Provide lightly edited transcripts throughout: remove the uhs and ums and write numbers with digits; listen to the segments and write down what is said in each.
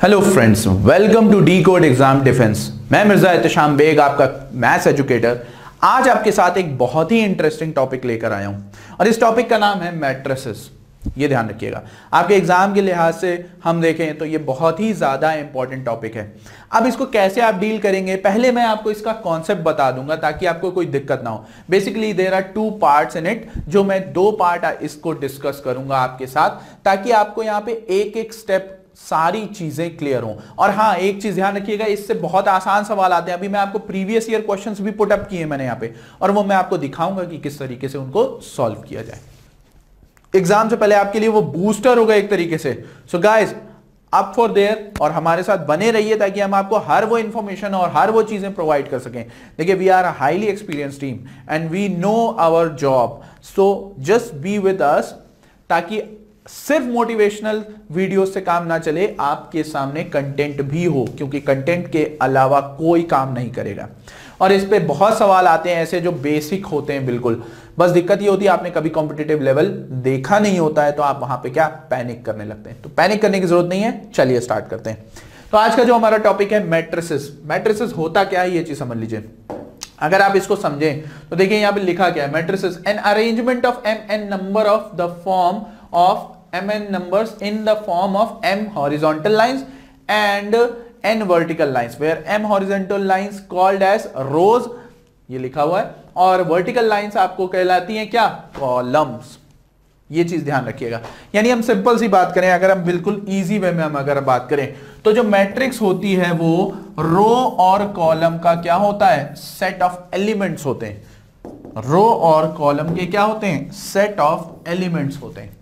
Hello friends, welcome to decode exam defence. मैं मिर्जा एहतशाम बेग, आपका maths educator. आज आपके साथ एक बहुत ही इंटरेस्टिंग टॉपिक लेकर आया हूं और इस टॉपिक का नाम है मैट्रिसेस। ये ध्यान रखिएगा, आपके एग्जाम के लिहाज से हम देखें तो ये बहुत ही ज्यादा इंपॉर्टेंट टॉपिक है। अब इसको कैसे आप डील करेंगे, पहले मैं आपको इसका कॉन्सेप्ट बता दूंगा ताकि आपको कोई दिक्कत ना हो। Basically there are two parts in it, जो मैं दो पार्ट इसको डिस्कस करूंगा आपके साथ, ताकि आपको यहाँ पे एक एक स्टेप सारी चीजें क्लियर हों। और हाँ, एक चीज ध्यान रखिएगा, इससे बहुत आसान सवाल आते हैं। अभी मैं आपको प्रीवियस ईयर क्वेश्चंस भी पुट अप किए मैंने यहाँ पे, और वो मैं आपको दिखाऊंगा कि किस तरीके से उनको सॉल्व किया जाए। एग्जाम से पहले आपके लिए वो बूस्टर होगा एक तरीके से। So guys, up for their, और हमारे साथ बने रहिए ताकि हम आपको हर वो इंफॉर्मेशन और हर वो चीजें प्रोवाइड कर सकें। देखिए, we are a highly experience team and we know our job, so just be with us, ताकि सिर्फ मोटिवेशनल वीडियो से काम ना चले, आपके सामने कंटेंट भी हो, क्योंकि कंटेंट के अलावा कोई काम नहीं करेगा। और इस पे बहुत सवाल आते हैं ऐसे जो बेसिक होते हैं बिल्कुल। बस दिक्कत ये होती है, आपने कभी कॉम्पिटिटिव लेवल देखा नहीं होता है तो आप वहां पे क्या पैनिक करने लगते हैं। तो पैनिक करने की जरूरत नहीं है, चलिए स्टार्ट करते हैं। तो आज का जो हमारा टॉपिक है मैट्रिसेस। मैट्रिसेस होता क्या है, ये चीज समझ लीजिए। अगर आप इसको समझें तो देखिए यहाँ पे लिखा क्या है, matrices an arrangement of m n number of the form of mn numbers in the form of m horizontal lines and n vertical lines, where m horizontal lines called as rows, ये लिखा हुआ है, और vertical lines आपको कहलाती हैं क्या, columns। ये चीज ध्यान रखिएगा। यानी हम सिंपल सी बात करें, अगर हम बिल्कुल इजी वे में हम अगर बात करें तो जो मैट्रिक्स होती है वो रो और कॉलम का क्या होता है, सेट ऑफ एलिमेंट्स होते हैं। रो और कॉलम के क्या होते हैं, सेट ऑफ एलिमेंट्स होते हैं।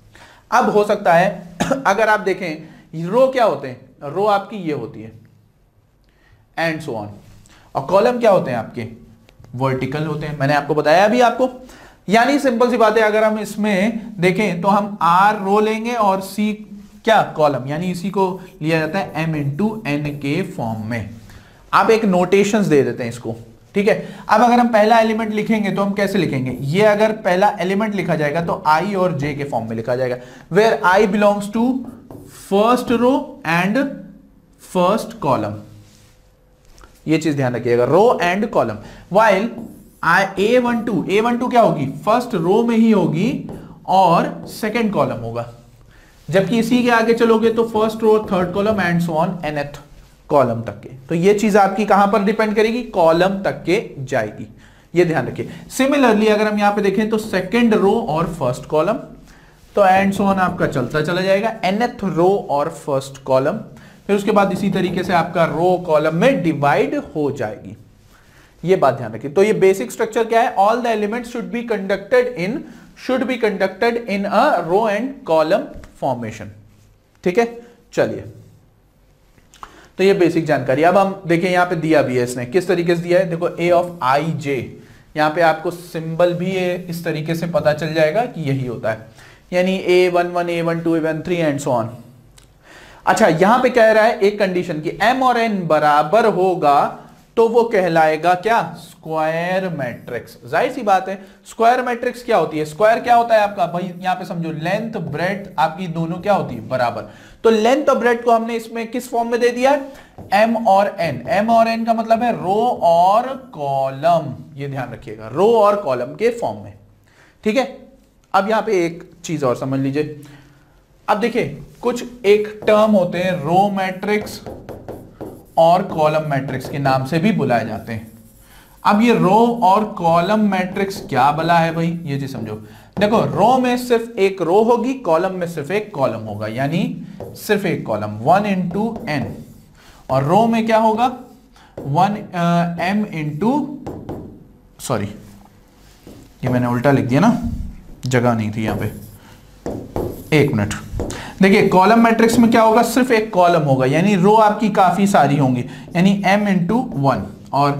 अब हो सकता है अगर आप देखें, रो क्या होते हैं, रो आपकी ये होती है एंड सो ऑन, और कॉलम क्या होते हैं आपके, वर्टिकल होते हैं। मैंने आपको बताया अभी आपको। यानी सिंपल सी बात है, अगर हम इसमें देखें तो हम आर रो लेंगे और सी क्या, कॉलम। यानी इसी को लिया जाता है m इंटू एन के फॉर्म में। आप एक नोटेशंस दे देते हैं इसको, ठीक है। अब अगर हम पहला एलिमेंट लिखेंगे तो हम कैसे लिखेंगे, ये अगर पहला एलिमेंट लिखा जाएगा तो आई और जे के फॉर्म में लिखा जाएगा, where i belongs to first row and first column. ये चीज ध्यान रखिएगा, रो एंड कॉलम। वाइल A12 क्या होगी, फर्स्ट रो में ही होगी और सेकेंड कॉलम होगा। जबकि इसी के आगे चलोगे तो first row, third column and so on nth column तक के। तो ये चीज आपकी कहां पर डिपेंड करेगी, कॉलम तक के जाएगी। ये ध्यान रखिए। सिमिलरली अगर हम यहां पे देखें तो सेकंड रो और फर्स्ट कॉलम, तो एंड सो ऑन आपका चलता चला जाएगा, nth रो और फर्स्ट कॉलम। फिर उसके बाद इसी तरीके से आपका रो कॉलम में डिवाइड हो जाएगी। ये बात ध्यान रखिए। तो ये बेसिक स्ट्रक्चर क्या है, all the elements should be conducted in a row and column formation. ठीक है, चलिए। तो ये बेसिक जानकारी। अब हम देखें, यहां पे दिया भी है इसने, किस तरीके से दिया है, देखो ए ऑफ आई जे। यहां पे आपको सिंबल भी इस तरीके से पता चल जाएगा कि यही होता है, यानी A11 A12 A13 and so on. अच्छा, यहां पे कह रहा है एक कंडीशन की m और n बराबर होगा तो वो कहलाएगा क्या, स्क्वायर मैट्रिक्स। जाहिर सी बात है, स्क्वायर मैट्रिक्स क्या होती है, स्क्वायर क्या होता है आपका, भाई यहां पे समझो लेंथ ब्रेड्थ आपकी दोनों क्या होती है, बराबर। तो लेंथ और ब्रेड्थ को हमने इसमें किस फॉर्म में दे दिया, m और n। m और n का मतलब है रो और कॉलम। ये ध्यान रखिएगा, रो और कॉलम के फॉर्म में। ठीक है। अब यहां पे एक चीज और समझ लीजिए। अब देखिए, कुछ एक टर्म होते हैं रो मैट्रिक्स और कॉलम मैट्रिक्स के नाम से भी बुलाए जाते हैं। अब ये रो और कॉलम मैट्रिक्स क्या बला है भाई, ये चीज समझो। देखो, रो में सिर्फ एक रो होगी, कॉलम में सिर्फ एक कॉलम होगा, यानी सिर्फ एक कॉलम 1 इंटू n, और रो में क्या होगा 1 m इंटू, सॉरी ये मैंने उल्टा लिख दिया ना, जगह नहीं थी यहां पे, एक मिनट। देखिए, कॉलम मैट्रिक्स में क्या होगा, सिर्फ एक कॉलम होगा, यानी रो आपकी काफी सारी होंगी, यानी m इंटू 1। और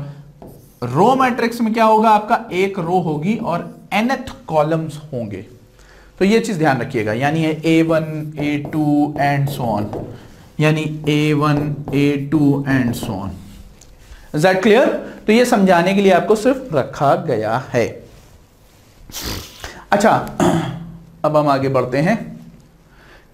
रो मैट्रिक्स में क्या होगा, आपका एक रो होगी और nth कॉलम्स होंगे। तो ये चीज ध्यान रखिएगा, यानी है A1 A2 and so on, यानी A1 A2 and so on. Is that clear? तो ये समझाने के लिए आपको सिर्फ रखा गया है। अच्छा, अब हम आगे बढ़ते हैं।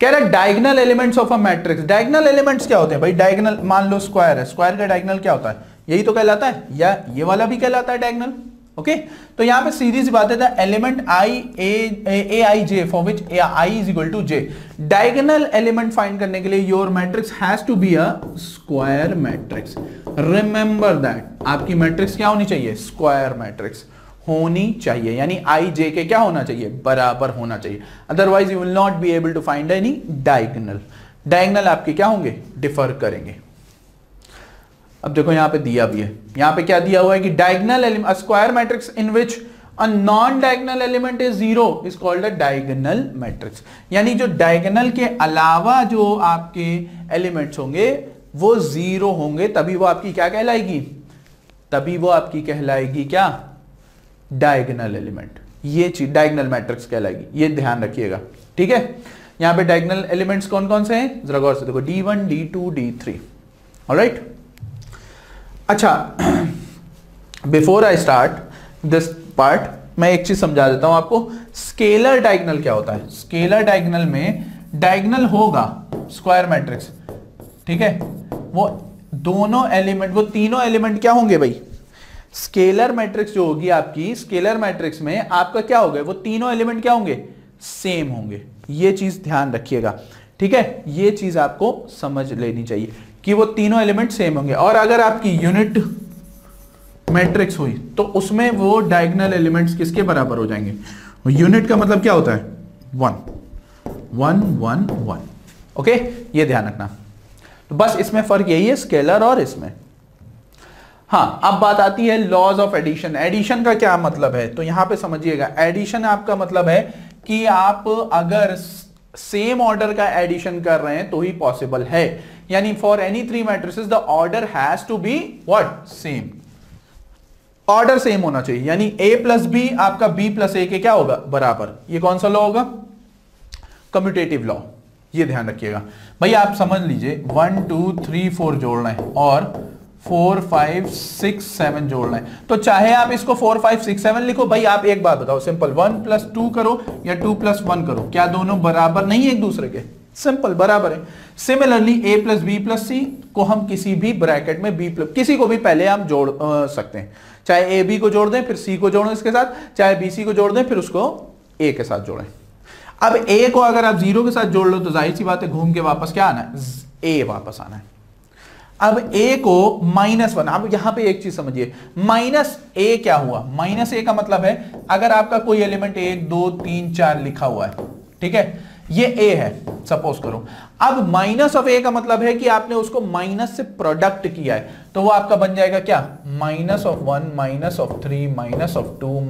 कह रहा है diagonal elements of a matrix. Diagonal elements क्या होते हैं भाई? डायगोनल, मान लो स्क्वायर है, स्क्वायर का डायगोनल क्या होता है? यही तो कहलाता है, या ये वाला भी कहलाता है डायगोनल। ओके, तो यहां पे सीधी सी बात है, the element a i j for which i is equal to j. Diagonal element find करने के लिए your matrix has to be a square matrix. Remember that, आपकी मैट्रिक्स क्या होनी चाहिए? स्क्वायर मैट्रिक्स होनी चाहिए, यानी आई जे के क्या होना चाहिए? बराबर होना चाहिए। Otherwise you will not be able to find any diagonal. Diagonal आपके क्या होंगे? डिफर करेंगे। अब देखो यहां पे दिया भी है, यहां पे क्या दिया हुआ है कि diagonal element, square matrix in which a non diagonal element is zero is called a diagonal matrix. यानी जो डायगोनल के अलावा जो आपके एलिमेंट्स होंगे वो जीरो होंगे, तभी वो आपकी क्या कहलाएगी? तभी वो आपकी कहलाएगी क्या? Diagonal element. ये चीज डायगोनल मैट्रिक्स कहलाएगी, ये ध्यान रखिएगा, ठीक है। यहां पे डायगोनल एलिमेंट्स कौन कौन से हैं जरा गौर से देखो, D1 D2 D3। ऑलराइट, अच्छा before I start this part मैं एक चीज समझा देता हूं आपको। स्केलर डायगोनल क्या होता है? स्केलर डायगोनल में डायगोनल होगा स्क्वायर मैट्रिक्स, ठीक है, वो दोनों एलिमेंट, वो तीनों एलिमेंट क्या होंगे भाई? स्केलर मैट्रिक्स जो होगी आपकी, स्केलर मैट्रिक्स में आपका क्या होगा? वो तीनों एलिमेंट क्या होंगे? सेम होंगे। ये चीज ध्यान रखिएगा, ठीक है, ये चीज आपको समझ लेनी चाहिए कि वो तीनों एलिमेंट सेम होंगे। और अगर आपकी यूनिट मैट्रिक्स हुई तो उसमें वो डायगोनल एलिमेंट्स किसके बराबर हो जाएंगे? यूनिट का मतलब क्या होता है? 1 1 1 1। ओके, ये ध्यान रखना। तो बस इसमें फर्क यही है स्केलर और इसमें। हाँ, अब बात आती है लॉज ऑफ एडिशन। एडिशन का क्या मतलब है? तो यहां पे समझिएगा, एडिशन आपका मतलब है कि आप अगर सेम ऑर्डर का एडिशन कर रहे हैं तो ही पॉसिबल है। यानी for any three matrices the order has to be what? Same. Order same होना चाहिए, यानी a प्लस बी आपका b प्लस ए के क्या होगा? बराबर। ये कौन सा लॉ होगा? Commutative law. ये ध्यान रखिएगा भाई, आप समझ लीजिए 1 2 3 4 जोड़ना है और 4 5 6 7 जोड़ना है, तो चाहे आप इसको 4 5 6 7 लिखो। भाई आप एक बात बताओ, सिंपल 1 प्लस 2 करो या 2 प्लस 1 करो, क्या दोनों बराबर नहीं है एक दूसरे के? सिंपल, बराबर है। Similarly a plus B plus C को हम किसी भी ब्रैकेट में b प्लस किसी को भी पहले हम जोड़ सकते हैं, चाहे a b को जोड़ दें फिर c को जोड़ें इसके साथ, चाहे b c को जोड़ दें फिर उसको a के साथ जोड़ें। अब a को अगर आप 0 के साथ जोड़ लो तो जाहिर सी बात है घूम के वापस क्या आना है? a वापस आना है। अब a को -1, अब यहां पे एक चीज समझिए, -a क्या हुआ? -a का मतलब है अगर आपका कोई एलिमेंट 1 2 3 4 लिखा हुआ है, ठीक है, ये a है सपोज करो। अब माइनस ऑफ a का मतलब है कि आपने उसको माइनस से प्रोडक्ट किया है, तो वो आपका बन जाएगा क्या? -1 -3 -2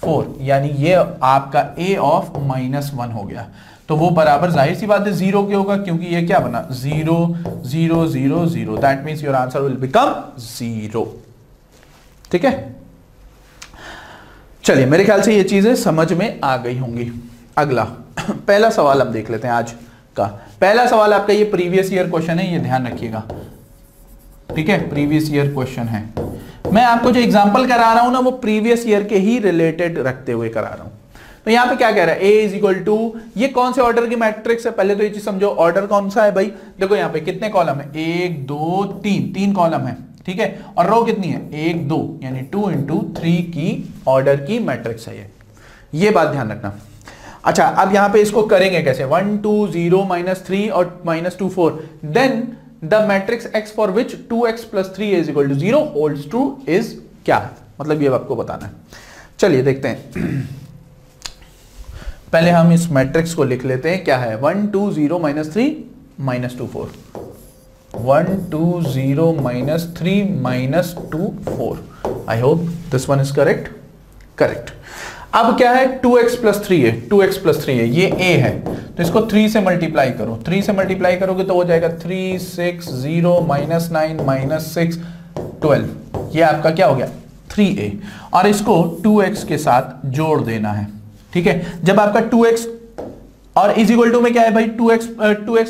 -4, यानी ये आपका a ऑफ -1 हो गया। तो वो बराबर जाहिर सी बात है 0 के होगा, क्योंकि ये क्या बना? 0 0 0 0। That means your answer will become 0। ठीक है, चलिए मेरे ख्याल से ये चीजें समझ में आ गई होंगी। अगला पहला सवाल हम देख लेते हैं आज का। पहला सवाल आपका ये प्रीवियस ईयर क्वेश्चन है, ये ध्यान रखिएगा, ठीक है, प्रीवियस ईयर क्वेश्चन है। मैं आपको जो एग्जांपल करा रहा हूं ना वो प्रीवियस ईयर के ही रिलेटेड रखते हुए करा रहा हूं। तो यहां पे क्या कह रहा है? a इज इक्वल टू, ये कौन से ऑर्डर की मैट्रिक्स है? पहले तो ये चीज समझो, ऑर्डर कौन सा है भाई? देखो यहां पे कितने कॉलम है? 1 2 3, 3 कॉलम है, ठीक है, और रो कितनी है? 1 2, यानी 2 into 3 की ऑर्डर की मैट्रिक्स है ये बात ध्यान रखना। अच्छा, अब यहां पे इसको करेंगे कैसे? 1 2 0 -3 और -2 4, then the matrix x for which 2x + 3 is equal to 0 holds true is क्या है? मतलब ये आपको बताना है। चलिए देखते हैं, पहले हम इस मैट्रिक्स को लिख लेते हैं। क्या है? 1 2 0 -3 -2 4, 1 2 0 -3 -2 4। I hope this one is correct. Correct. अब क्या है? 2x + 3 है, 2x + 3 है, ये a है, तो इसको 3 से मल्टीप्लाई करो। 3 से मल्टीप्लाई करोगे तो हो जाएगा 3 6 0 -9 -6 12, ये आपका क्या हो गया? 3a, और इसको 2x के साथ जोड़ देना है, ठीक है। जब आपका 2x और इज इक्वल टू में क्या है भाई? 2x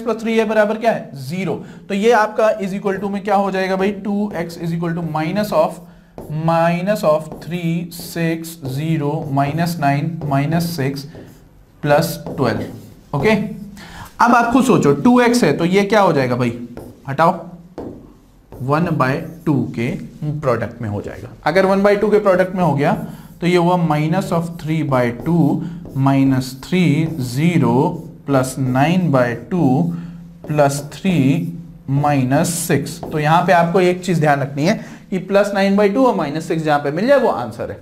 + 3 है बराबर क्या है? 0। तो ये आपका इज इक्वल टू में क्या हो जाएगा भाई? 2x is equal to minus of 3 6 0 -9 -6 + 12। Okay, अब आप खुद सोचो 2x है तो ये क्या हो जाएगा भाई, हटाओ 1/2 के प्रोडक्ट में हो जाएगा। अगर 1/2 के प्रोडक्ट में हो गया तो ये हुआ -3/2 -3 0 प्लस 9/2 प्लस 3 -6। तो यहां पे आपको एक चीज ध्यान रखनी है कि +9/2 और -6 जहां पे मिल जाए वो आंसर है।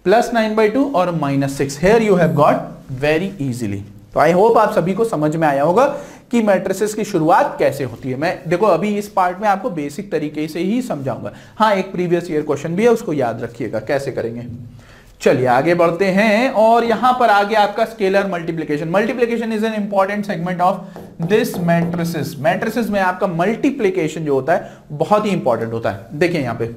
+9/2 और -6 here you have got very easily. तो आई होप आप सभी को समझ में आया होगा कि मैट्रिसेस की शुरुआत कैसे होती है। मैं देखो अभी इस पार्ट में आपको बेसिक तरीके से ही समझाऊंगा। हाँ, एक प्रीवियस ईयर क्वेश्चन भी है, उसको याद रखिएगा कैसे करेंगे। चलिए आगे बढ़ते हैं और यहां पर आगे आपका scalar multiplication. Multiplication is an important segment of this matrices. Matrices में आपका मल्टीप्लिकेशन जो होता है बहुत ही इंपॉर्टेंट होता है। देखिए यहां पे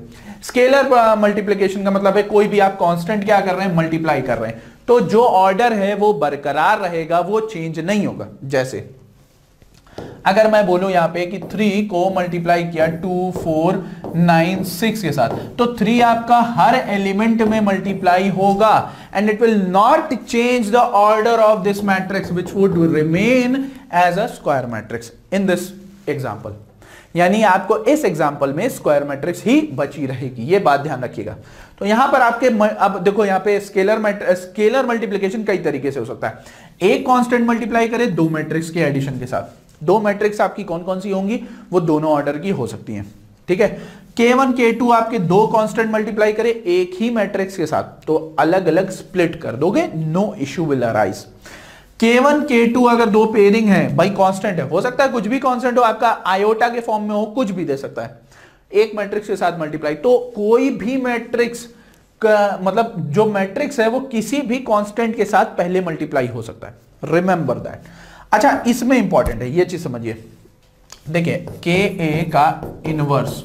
स्केलर मल्टीप्लिकेशन का मतलब है कोई भी आप कांस्टेंट क्या कर रहे हैं, मल्टीप्लाई कर रहे हैं, तो जो ऑर्डर है वो बरकरार रहेगा, वो चेंज नहीं होगा। जैसे अगर मैं बोलूं यहां पे कि 3 को मल्टीप्लाई किया 2 4 9 6 के साथ, तो 3 आपका हर एलिमेंट में मल्टीप्लाई होगा and it will not change the order of this matrix which would remain as a square matrix in this example. यानी आपको इस एग्जांपल में स्क्वायर मैट्रिक्स ही बची रहेगी, ये बात ध्यान रखिएगा। तो यहां पर आपके अब देखो यहां पे स्केलर मल्टीप्लिकेशन कई तरीके से हो सकता है। एक कांस्टेंट मल्टीप्लाई करे दो मैट्रिक्स के एडिशन के साथ। दो मैट्रिक्स आपकी कौन कौन सी होंगी, वो दोनों ऑर्डर की हो सकती हैं, ठीक है। K1 K2 आपके दो कांस्टेंट मल्टीप्लाई करे एक ही मैट्रिक्स के साथ, तो अलग अलग स्प्लिट कर दोगे, no issue will arise. K1 K2 अगर दो पेयरिंग है, भाई कांस्टेंट है, हो सकता है कुछ भी कांस्टेंट हो, आपका आयोटा के फॉर्म में हो, कुछ भी दे सकता है, एक मैट्रिक्स के साथ मल्टीप्लाई, तो कोई भी मैट्रिक्स का मतलब जो मैट्रिक्स है वो किसी भी कांस्टेंट के साथ पहले मल्टीप्लाई हो सकता है, रिमेंबर दैट। अच्छा, इसमें इंपॉर्टेंट है ये चीज समझिए। देखिए Ka का इनवर्स,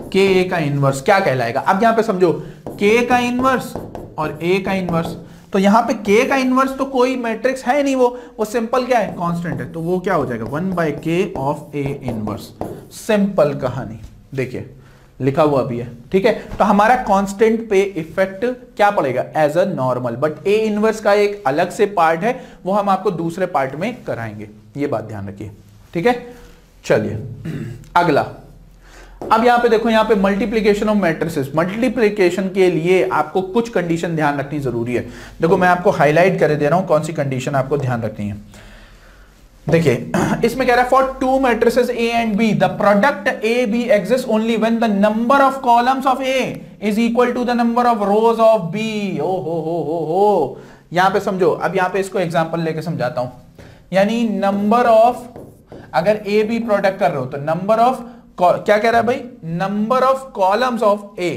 Ka का इनवर्स क्या कहलाएगा। अब यहां पे समझो K का इनवर्स और A का इनवर्स, तो यहां पे K का इनवर्स तो कोई मैट्रिक्स है नहीं, वो सिंपल क्या है, कांस्टेंट है, तो वो क्या हो जाएगा 1/K of A inverse. Simple कहानी, देखिए लिखा हुआ भी है, ठीक है। तो हमारा कांस्टेंट पे इफेक्ट क्या पड़ेगा, as a normal, but A inverse का एक अलग से पार्ट है, वो हम आपको दूसरे पार्ट में कराएंगे, ये बात ध्यान रखिए, ठीक है। चलिए अगला, अब यहां पे देखो, यहां पे मल्टीप्लिकेशन ऑफ मैट्रिसेस। मल्टीप्लिकेशन के लिए आपको कुछ कंडीशन ध्यान रखनी जरूरी है। देखो मैं आपको हाईलाइट कर दे रहा हूं कौन सी कंडीशन आपको ध्यान रखनी है। देखिए इसमें कह रहा है for two matrices A and B the product A B exist only when the number of columns of A is equal to the number of rows of B। ओ हो यहां पे समझो, अब यहां पे इसको एग्जांपल लेके समझाता हूं। यानी नंबर ऑफ, अगर A B प्रोडक्ट कर रहे हो तो नंबर ऑफ, क्या कह रहा है भाई, number of columns of A,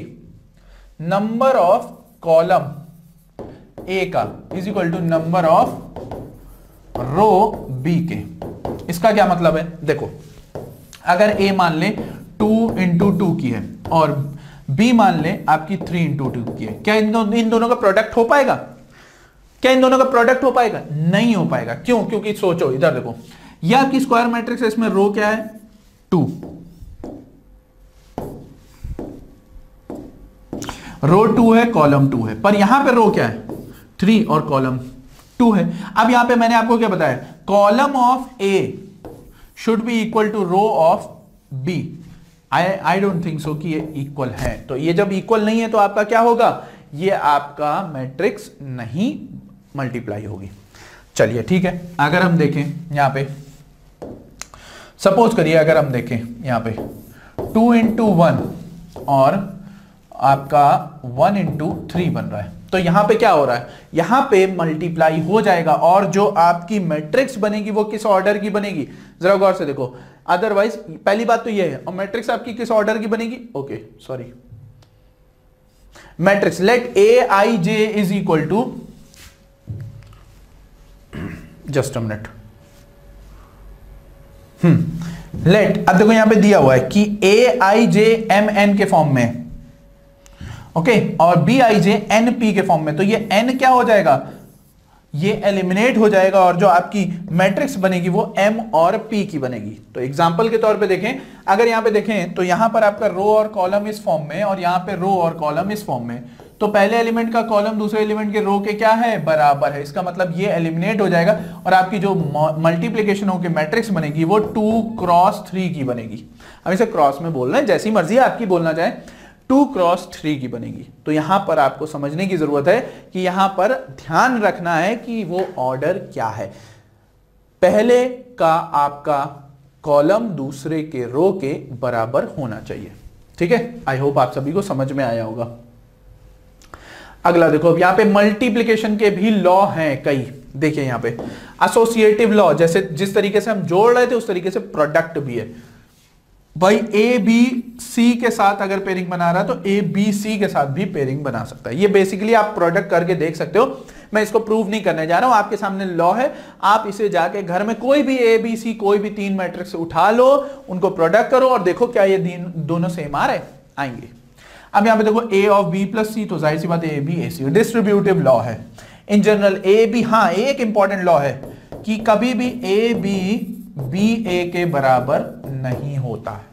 number of column A का is equal to number of row B के। इसका क्या मतलब है, देखो अगर A मान ले 2 × 2 की है और B मान ले आपकी 3 × 2 की है, क्या इन दोनों का प्रोडक्ट हो पाएगा, क्या इन दोनों का प्रोडक्ट हो पाएगा, नहीं हो पाएगा। क्यों, क्योंकि सोचो इधर देखो, यह आपकी स्क्वायर मैट्रिक्स है, इसमें रो क्या है 2, रो 2 है, कॉलम 2 है, पर यहां पे रो क्या है 3 और कॉलम 2 है। अब यहां पे मैंने आपको क्या बताया, column of A should be equal to row of B। I don't think so कि ये इक्वल है, तो ये जब इक्वल नहीं है तो आपका क्या होगा, ये आपका मैट्रिक्स नहीं मल्टीप्लाई होगी। चलिए ठीक है, अगर हम देखें यहां पे, सपोज करिए अगर हम देखें यहां पे 2 × 1 और आपका 1 × 3 बन रहा है, तो यहां पे क्या हो रहा है, यहां पे मल्टीप्लाई हो जाएगा और जो आपकी मैट्रिक्स बनेगी वो किस ऑर्डर की बनेगी, जरा गौर से देखो। अदरवाइज पहली बात तो ये है, और मैट्रिक्स आपकी किस ऑर्डर की बनेगी, okay sorry, matrix let Aij is equal to, just a minute, let, अब देखो यहां पे दिया हुआ है कि Aij Mn के फॉर्म में, ओके, और Bij Np के फॉर्म में, तो ये n क्या हो जाएगा, ये एलिमिनेट हो जाएगा और जो आपकी मैट्रिक्स बनेगी वो M और P की बनेगी। तो एग्जांपल के तौर पे देखें, अगर यहां पे देखें तो यहां पर आपका रो और कॉलम इस फॉर्म में और यहां पे रो और कॉलम इस फॉर्म में, तो पहले एलिमेंट का कॉलम दूसरे एलिमेंट के रो के क्या है, बराबर है। इसका मतलब ये एलिमिनेट हो जाएगा और आपकी जो मल्टीप्लिकेशन होकर मैट्रिक्स बनेगी वो 2 क्रॉस 3 की बनेगी। हम इसे क्रॉस में बोल रहे हैं, जैसी मर्जी आपकी बोलना चाहे, 2 क्रॉस 3 की बनेगी। तो यहां पर आपको समझने की जरूरत है कि यहां पर ध्यान रखना है कि वो ऑर्डर क्या है। पहले का आपका कॉलम दूसरे के रो के बराबर होना चाहिए। ठीक है, आई होप आप सभी को समझ में आया होगा। अगला देखो, अब यहां पे मल्टीप्लिकेशन के भी लॉ हैं कई। देखिए यहां पे एसोसिएटिव लॉ, जैसे जिस तरीके से हम जोड़ रहे थे उस तरीके से प्रोडक्ट भी है भाई। ए बी सी के साथ अगर पेयरिंग बना रहा है तो ए बी सी के साथ भी पेयरिंग बना सकता है। ये बेसिकली आप प्रोडक्ट करके देख सकते हो, मैं इसको प्रूव नहीं करने जा रहा हूं, आपके सामने लॉ है। आप इसे जाके घर में कोई भी ए बी सी कोई भी 3 मैट्रिक्स उठा लो, उनको प्रोडक्ट करो और देखो क्या ये दोनों सेम आ रहे आएंगे। अब यहां पे देखो A of B plus C, तो जाहिर सी बात है A B A C, distributive law है इन जनरल। ए बी, हाँ एक इंपॉर्टेंट लॉ है कि कभी भी ए बी बी ए के बराबर नहीं होता है।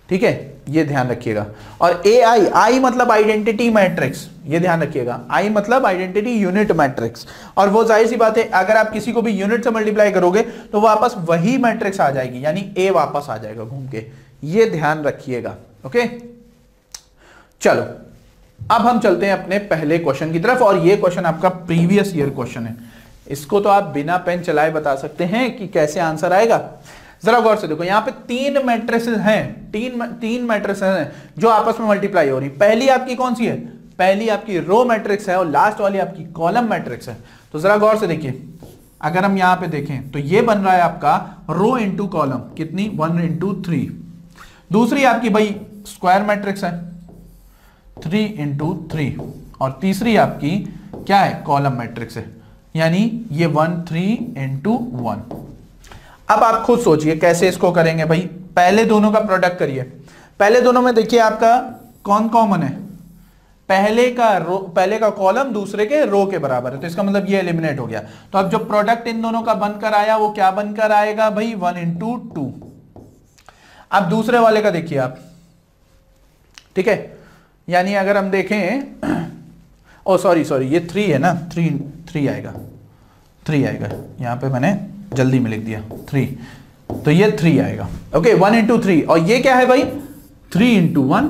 ठीक है, ये ध्यान रखिएगा। और ए आई, आई मतलब आइडेंटिटी मैट्रिक्स, ये ध्यान रखिएगा। आई मतलब आइडेंटिटी यूनिट मैट्रिक्स, और वो जाहिर सी बात है अगर आप किसी को भी यूनिट से मल्टीप्लाई करोगे तो वापस वही मैट्रिक्स आ जाएगी, यानी ए वापस आ जाएगा घूम के। ये ध्यान रखिएगा। ओके, चलो अब हम चलते हैं अपने पहले क्वेश्चन की तरफ, और ये क्वेश्चन आपका प्रीवियस ईयर क्वेश्चन है। इसको तो आप बिना पेन चलाए बता सकते हैं कि कैसे आंसर आएगा। जरा गौर से देखो, यहां पे 3 मैट्रिसेस हैं, तीन मैट्रिसेस हैं जो आपस में मल्टीप्लाई हो रही। पहली आपकी कौन सी है, पहली आपकी रो मैट्रिक्स है और लास्ट वाली आपकी कॉलम मैट्रिक्स है। तो जरा गौर से देखिए, अगर हम यहां पे देखें तो ये बन रहा है आपका रो इंटू कॉलम, कितनी 1 इंटू 3। दूसरी आपकी भाई स्क्वायर मैट्रिक्स है 3 इंटू 3, और तीसरी आपकी क्या है, कॉलम मैट्रिक्स है, यानी ये 1 3 इंटू 1। अब आप खुद सोचिए कैसे इसको करेंगे भाई। पहले दोनों का प्रोडक्ट करिए। पहले दोनों में देखिए आपका कौन कॉमन है, पहले का कॉलम दूसरे के रो के बराबर है, तो इसका मतलब ये एलिमिनेट हो गया। तो अब जो प्रोडक्ट इन दोनों का बनकर आया वो क्या बनकर आएगा भाई, 1 इंटू 2। अब दूसरे वाले का देखिए आप, ठीक है, यानी अगर हम देखें, ओ सॉरी ये 3 है ना, 3 आएगा, 3 आएगा, यहां पे मैंने जल्दी में लिख दिया 3, तो ये 3 आएगा। ओके, 1 इंटू 3, और ये क्या है भाई 3 इंटू 1।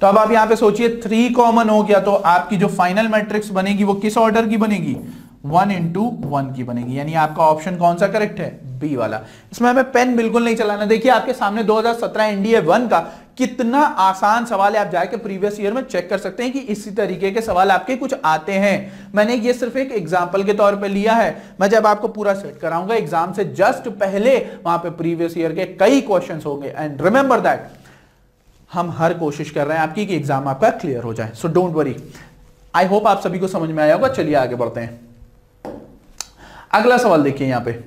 तो अब आप यहां पे सोचिए 3 कॉमन हो गया, तो आपकी जो फाइनल मैट्रिक्स बनेगी वो किस ऑर्डर की बनेगी, 1 इंटू 1 की बनेगी। यानी आपका ऑप्शन कौन सा करेक्ट है, बी वाला। इसमें हमें पेन बिल्कुल नहीं चलाना। देखिए आपके सामने 2017 एनडीए 1 का कितना आसान सवाल है, आप जाके प्रीवियस ईयर में चेक कर सकते हैं कि इसी तरीके के सवाल आपके कुछ आते हैं। मैंने ये सिर्फ एक एग्जांपल के तौर पे लिया है, मैं जब आपको पूरा सेट कराऊंगा एग्जाम से जस्ट पहले वहां पे प्रीवियस ईयर के कई क्वेश्चंस होंगे। एंड रिमेंबर दैट हम हर कोशिश कर रहे हैं आपकी कि एग्जाम आपका क्लियर हो जाए, so don't worry. I hope आप सभी को समझ में आया होगा। चलिए आगे बढ़ते हैं। अगला सवाल देखिए यहां पे,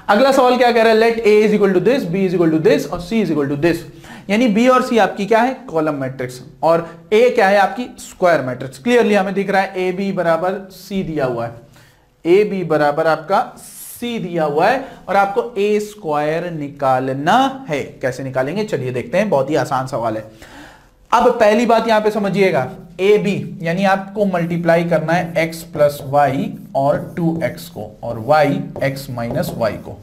अगला सवाल क्या कह रहा है, let A is equal to this, B is equal to this और C is equal to this. यानी बी और सी आपकी क्या है, कॉलम मैट्रिक्स, और ए क्या है आपकी स्क्वायर मैट्रिक्स। क्लियरली हमें दिख रहा है ए बी बराबर सी दिया हुआ है, ए बी बराबर आपका सी दिया हुआ है, और आपको ए स्क्वायर निकालना है। कैसे निकालेंगे चलिए देखते हैं, बहुत ही आसान सवाल है। अब पहली बात यहां पे समझिएगा, ए बी यानी आपको मल्टीप्लाई करना है x प्लस वाई और 2x को, और y x माइनस वाई को,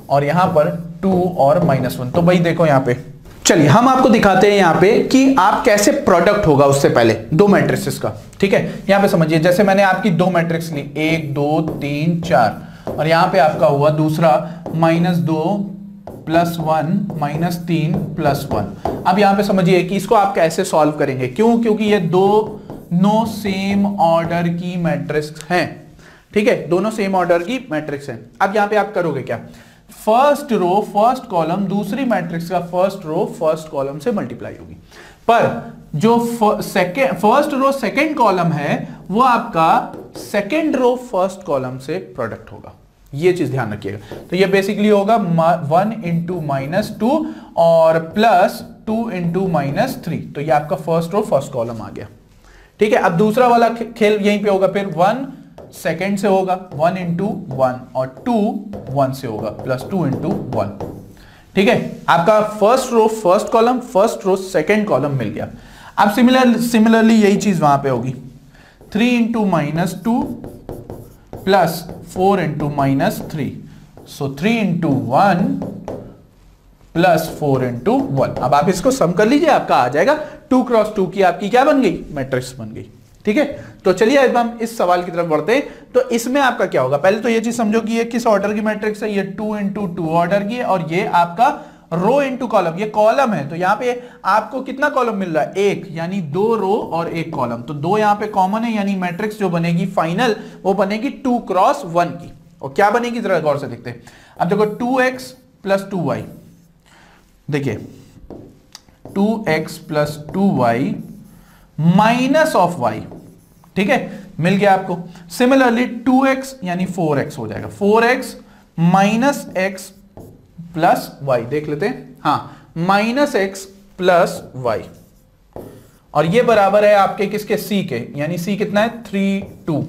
और यहां पर 2 और -1। तो भाई देखो यहां पे, चलिए हम आपको दिखाते हैं यहां पे कि आप कैसे प्रोडक्ट होगा उससे पहले दो मैट्रिक्स का। ठीक है, यहां पे समझिए, जैसे मैंने आपकी 2 मैट्रिक्स ली, 1 2 3 4, और यहां पे आपका हुआ दूसरा -2 +1 -3 +1। अब यहां पे समझिए कि इसको आप कैसे सॉल्व करेंगे, क्यों, क्योंकि ये दोनों सेम ऑर्डर की मैट्रिक्स हैं। ठीक है, दोनों सेम ऑर्डर की मैट्रिक्स हैं। अब यहां पे आप करोगे क्या, फर्स्ट रो फर्स्ट कॉलम दूसरी मैट्रिक्स का फर्स्ट रो फर्स्ट कॉलम से मल्टीप्लाई होगी, पर जो फर्स्ट रो सेकेंड कॉलम है वो आपका सेकेंड रो फर्स्ट कॉलम से प्रोडक्ट होगा। ये चीज ध्यान रखिएगा। तो ये बेसिकली होगा 1 इंटू -2 और +2 इंटू -3। तो ये आपका फर्स्ट रो फर्स्ट कॉलम आ गया। ठीक है, अब दूसरा वाला खेल यहीं पे होगा, फिर 1 सेकेंड से होगा, 1 इंटू 1 और 2 1 से होगा, +2 इंटू 1। ठीक है, आपका first row first column first row second column मिल गया। अब सिमिलरली यही चीज वहां पे होगी, 3 into -2 plus 4 into -3, so 3 into 1 plus 4 into 1। अब आप इसको सम कर लीजिए, आपका आ जाएगा 2 क्रॉस 2 की आपकी क्या बन गई, मैट्रिक्स बन गई। ठीक है, तो चलिए अब हम इस सवाल की तरफ बढ़ते हैं। तो इसमें आपका क्या होगा, पहले तो ये चीज समझो कि ये किस ऑर्डर की मैट्रिक्स है, ये 2 इंटू 2 ऑर्डर की है, और ये आपका रो इंटू कॉलम, ये कॉलम है। तो यहां पे आपको कितना कॉलम मिल रहा है, एक, यानी 2 रो और 1 कॉलम। तो 2 यहां पे कॉमन है, यानी मैट्रिक्स जो बनेगी फाइनल वो बनेगी 2 क्रॉस 1 की। और क्या बनेगी जरा गौर से देखते हैं। अब देखो 2x प्लस 2y, देखिए 2x plus 2y minus of y, ठीक है, मिल गया आपको। सिमिलरली 2x यानी 4x हो जाएगा, 4x minus x plus y, देख लेते हैं, हाँ, माइनस x प्लस y, और ये बराबर है आपके किसके, c के, यानी c कितना है 3 2।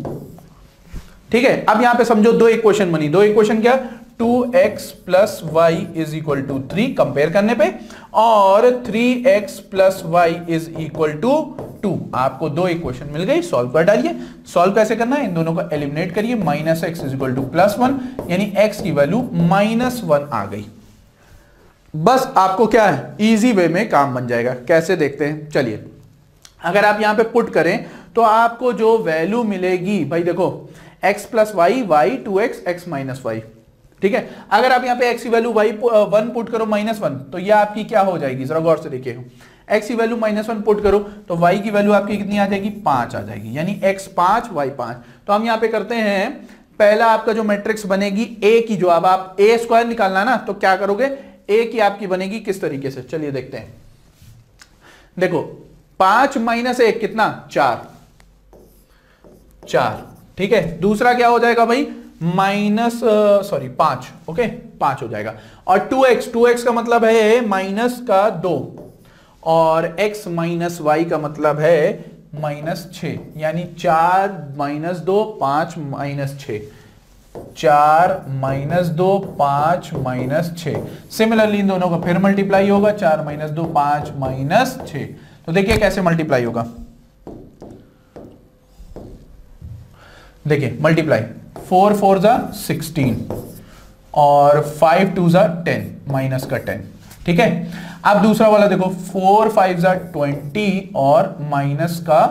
ठीक है, अब यहां पे समझो दो इक्वेशन बनी, दो इक्वेशन क्या, 2x plus y is equal to 3 compare करने पे, और 3x plus y is equal to 2। आपको दो इक्वेशन मिल गई, सॉल्व कर डालिए। सॉल्व कैसे करना है, इन दोनों को एलिमिनेट करिए, minus x is equal two plus 1, यानी x की वैल्यू -1 आ गई। बस आपको क्या है, इजी वे में काम बन जाएगा। कैसे देखते हैं, चलिए, अगर आप यहां पे पुट करें तो आपको जो वैल्यू मिलेगी, भाई देखो x plus y, y 2x, x minus y, ठीक है। अगर आप यहां पे x की वैल्यू -1 पुट करो, -1, तो ये आपकी क्या हो जाएगी, जरा गौर से देखिए, x की वैल्यू -1 पुट करो तो y की वैल्यू आपकी कितनी आ जाएगी, 5 आ जाएगी, यानी x 5 y 5। तो हम यहां पे करते हैं, पहला आपका जो मैट्रिक्स बनेगी a की, जो अब आप a स्क्वायर निकालना ना, तो क्या करोगे, a की आपकी बनेगी किस तरीके से, चलिए देखते हैं। देखो 5 माइनस 1 कितना, 4, ठीक है। दूसरा क्या हो जाएगा भाई, -5, ओके, 5 हो जाएगा। और 2x का मतलब है माइनस का 2, और x माइनस वाई का मतलब है -6, यानी 4 - 2 5 -6, 4 - 2 5 -6। सिमिलरली इन दोनों का फिर मल्टीप्लाई होगा, 4 - 2 5 -6। तो देखिए कैसे मल्टीप्लाई होगा, देखिए मल्टीप्लाई, 4 4 जा 16 और 5 2 जा 10, माइनस का 10, ठीक है। अब दूसरा वाला देखो, 4 5 जा 20 और माइनस का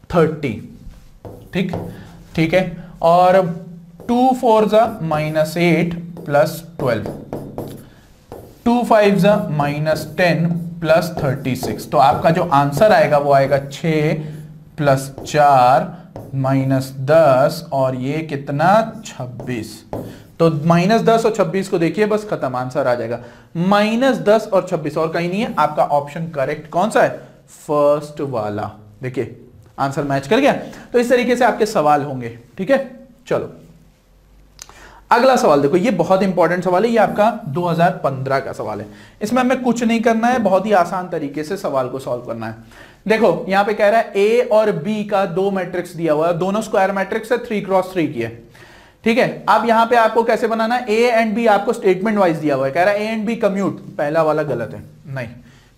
30, ठीक है। और 2 4 जा -8 प्लस 12, 2 5 जा -10 प्लस 36। तो आपका जो आंसर आएगा वो आएगा 6 प्लस 4 -10, और ये कितना, 26। तो -10 और 26 को देखिए, बस खत्म, आंसर आ जाएगा -10 और 26, और कहीं नहीं है। आपका ऑप्शन करेक्ट कौन सा है, फर्स्ट वाला। देखिए आंसर मैच कर गया। तो इस तरीके से आपके सवाल होंगे, ठीक है। चलो अगला सवाल देखो, ये बहुत इंपॉर्टेंट सवाल है, ये आपका 2015 का सवाल है। इसमें हमें कुछ नहीं करना है, बहुत ही आसान तरीके से सवाल को सॉल्व करना है। देखो यहां पे कह रहा है a और b का दो मैट्रिक्स दिया हुआ है, दोनों स्क्वायर मैट्रिक्स है, 3 क्रॉस 3 की है, ठीक है। अब यहां पे आपको कैसे बनाना है, a एंड b आपको स्टेटमेंट वाइज दिया हुआ है, कह रहा है a एंड b कम्यूट, पहला वाला गलत है, नहीं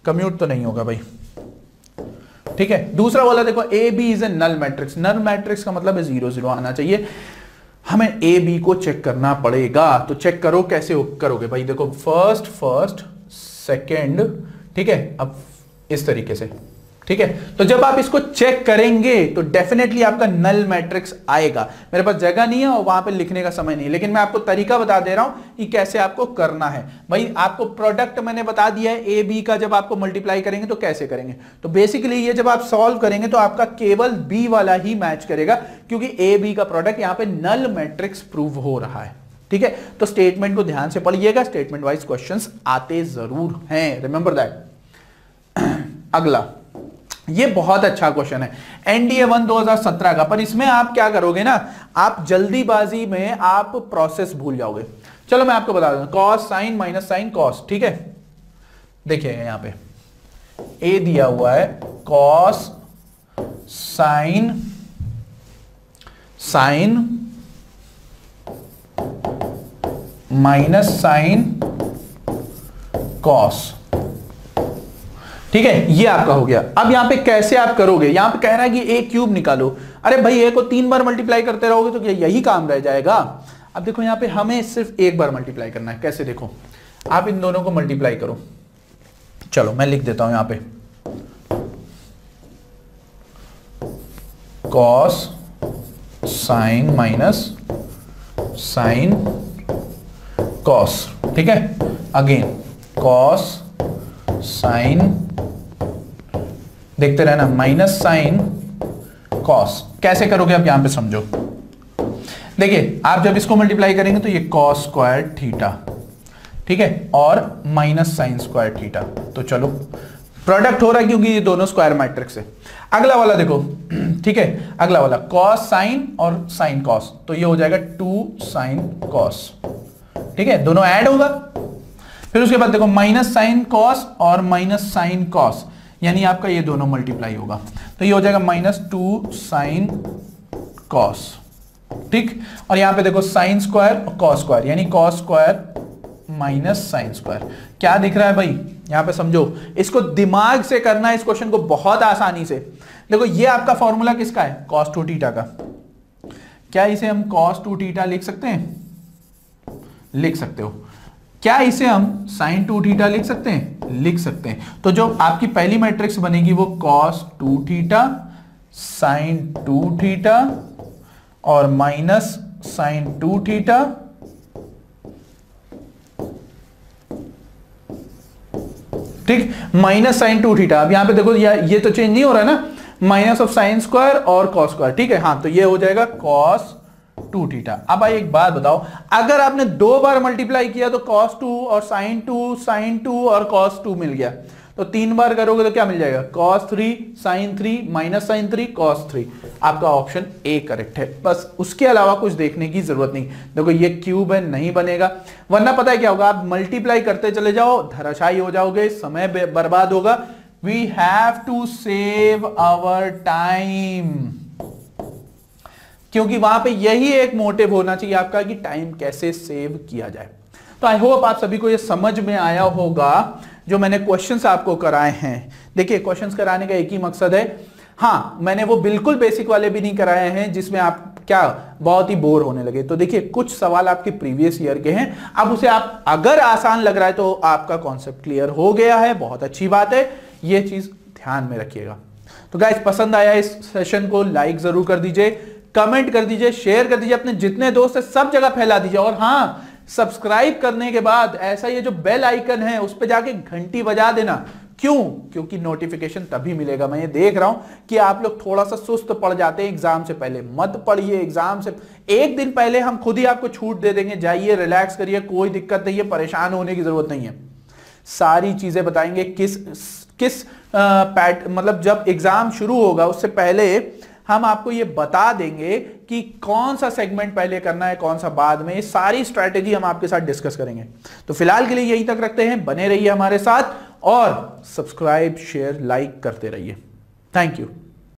कम्यूट तो नहीं होगा भाई, ठीक है। दूसरा वाला देखो, a b is a null matrix, null matrix का मतलब है 0 0 आना चाहिए। हमें a b को चेक करना पड़ेगा, तो चेक करो, कैसे करोगे भाई, देखो फर्स्ट सेकंड, ठीक है, अब इस तरीके से, ठीक है। तो जब आप इसको चेक करेंगे तो डेफिनेटली आपका नल मैट्रिक्स आएगा। मेरे पास जगह नहीं है और वहां पे लिखने का समय नहीं है, लेकिन मैं आपको तरीका बता दे रहा हूं कि कैसे आपको करना है। भाई आपको प्रोडक्ट मैंने बता दिया है, ए बी का जब आपको मल्टीप्लाई करेंगे तो कैसे करेंगे। तो बेसिकली ये जब आप सॉल्व करेंगे तो आपका केवल बी वाला ही मैच करेगा, क्योंकि ए बी का प्रोडक्ट यहां पर नल मैट्रिक्स प्रूव हो रहा है, ठीक है। तो स्टेटमेंट को ध्यान से पढ़िएगा, स्टेटमेंट वाइज क्वेश्चंस आते जरूर हैं, रिमेंबर दैट। अगला, ये बहुत अच्छा क्वेश्चन है, एनडीए 1 2017 का, पर इसमें आप क्या करोगे ना, आप जल्दीबाजी में आप प्रोसेस भूल जाओगे। चलो मैं आपको बता दूं, cos sine minus sine cos, ठीक है। देखिए यहां पे ए दिया हुआ है, cos sine minus sine cos, ठीक है, ये आपका हो गया। अब यहां पे कैसे आप करोगे, यहां पे कह रहा है कि a क्यूब निकालो। अरे भाई a को 3 बार मल्टीप्लाई करते रहोगे तो क्या यही काम रह जाएगा। अब देखो यहां पे हमें सिर्फ एक बार मल्टीप्लाई करना है। कैसे, देखो आप इन दोनों को मल्टीप्लाई करो। चलो मैं लिख देता हूं यहां पे cos sine minus sine cos. ठीक है, अगेन कॉस साइन, देखते रहना, माइनस साइन कॉस। कैसे करोगे आप यहां पे समझो। देखिए आप जब इसको मल्टीप्लाई करेंगे तो ये कॉस स्क्वायर थीटा, ठीक है, और माइनस साइन स्क्वायर थीटा। तो चलो प्रोडक्ट हो रहा है क्योंकि ये दोनों स्क्वायर मैट्रिक्स है। अगला वाला देखो, ठीक है, अगला वाला कॉस साइन और साइन कॉस, तो ये हो जाएगा 2 साइन कॉस। ठीक है, दोनों ऐड होगा। फिर उसके बाद देखो माइनस साइन कॉस और माइनस साइन कॉस, यानी आपका ये दोनों मल्टीप्लाई होगा, तो ये हो जाएगा -2 साइन कॉस। ठीक, और यहां पे देखो साइन स्क्वायर और कॉस स्क्वायर, यानी cos square minus sine square. क्या दिख रहा है भाई, यहां पे समझो, इसको दिमाग से करना है इस क्वेश्चन को बहुत आसानी से। देखो ये आपका फॉर्मूला किसका है, cos 2 थीटा का। क्या इसे हम cos 2 थीटा लिख सकते हैं, लिख सकते हो। क्या इसे हम sin 2 थीटा लिख सकते हैं, लिख सकते हैं। तो जो आपकी पहली मैट्रिक्स बनेगी वो cos 2 थीटा sin 2 थीटा और माइनस sin 2 थीटा ठीक, माइनस साइन 2 थीटा। अब यहां पे देखो ये तो चेंज नहीं हो रहा है ना, माइनस ऑफ साइन स्क्वायर और कॉस स्क्वायर। ठीक है, हाँ, तो ये हो जाएगा कॉस 2 थीटा। अब भाई एक बात बताओ, अगर आपने 2 बार मल्टीप्लाई किया तो कॉस 2 और साइन 2 और कॉस 2 मिल गया, तो 3 बार करोगे तो क्या मिल जाएगा, cos 3 sin 3 minus sine 3 cos 3। आपका ऑप्शन ए करेक्ट है, बस उसके अलावा कुछ देखने की जरूरत नहीं। देखो ये क्यूब है, नहीं बनेगा, वरना पता है क्या होगा, आप मल्टीप्लाई करते चले जाओ, धराशायी हो जाओगे, समय बर्बाद होगा। We have to save our time, क्योंकि वहां पे यही एक मोटिव होना चाहिए आपका कि टाइम कैसे सेव किया जाए। तो आई होप आप सभी को ये समझ में आया होगा जो मैंने क्वेश्चंस आपको कराए हैं। देखिए क्वेश्चंस कराने का एक ही मकसद है, हाँ, मैंने वो बिल्कुल बेसिक वाले भी नहीं कराए हैं जिसमें आप क्या बहुत ही बोर होने लगे। तो देखिए कुछ सवाल आपके प्रीवियस ईयर के हैं, अब उसे आप अगर आसान लग रहा है तो आपका कॉन्सेप्ट क्लियर हो गया है, बहुत अच्छी बात है, ये चीज ध्यान में रखिएगा। तो गाइस पसंद आया इस सेशन को लाइक जरूर कर दीजिए, कमेंट कर दीजिए, शेयर कर दीजिए, अपने जितने दोस्त है सब जगह फैला दीजिए। और हाँ, सब्सक्राइब करने के बाद ऐसा ये जो बेल आइकन है उस पर जाके घंटी बजा देना। क्यों, क्योंकि नोटिफिकेशन तभी मिलेगा। मैं ये देख रहा हूं कि आप लोग थोड़ा सा सुस्त पड़ जाते हैं एग्जाम से पहले। मत पढ़िए, एग्जाम से एक दिन पहले हम खुद ही आपको छूट दे देंगे, जाइए रिलैक्स करिए, कोई दिक्कत नहीं है, परेशान होने की जरूरत नहीं है। सारी चीजें बताएंगे किस मतलब जब एग्जाम शुरू होगा उससे पहले हम आपको ये बता देंगे कि कौन सा सेगमेंट पहले करना है, कौन सा बाद में, सारी स्ट्रैटेजी हम आपके साथ डिस्कस करेंगे। तो फिलहाल के लिए यहीं तक रखते हैं, बने रहिए हमारे साथ और सब्सक्राइब शेयर लाइक करते रहिए। Thank you.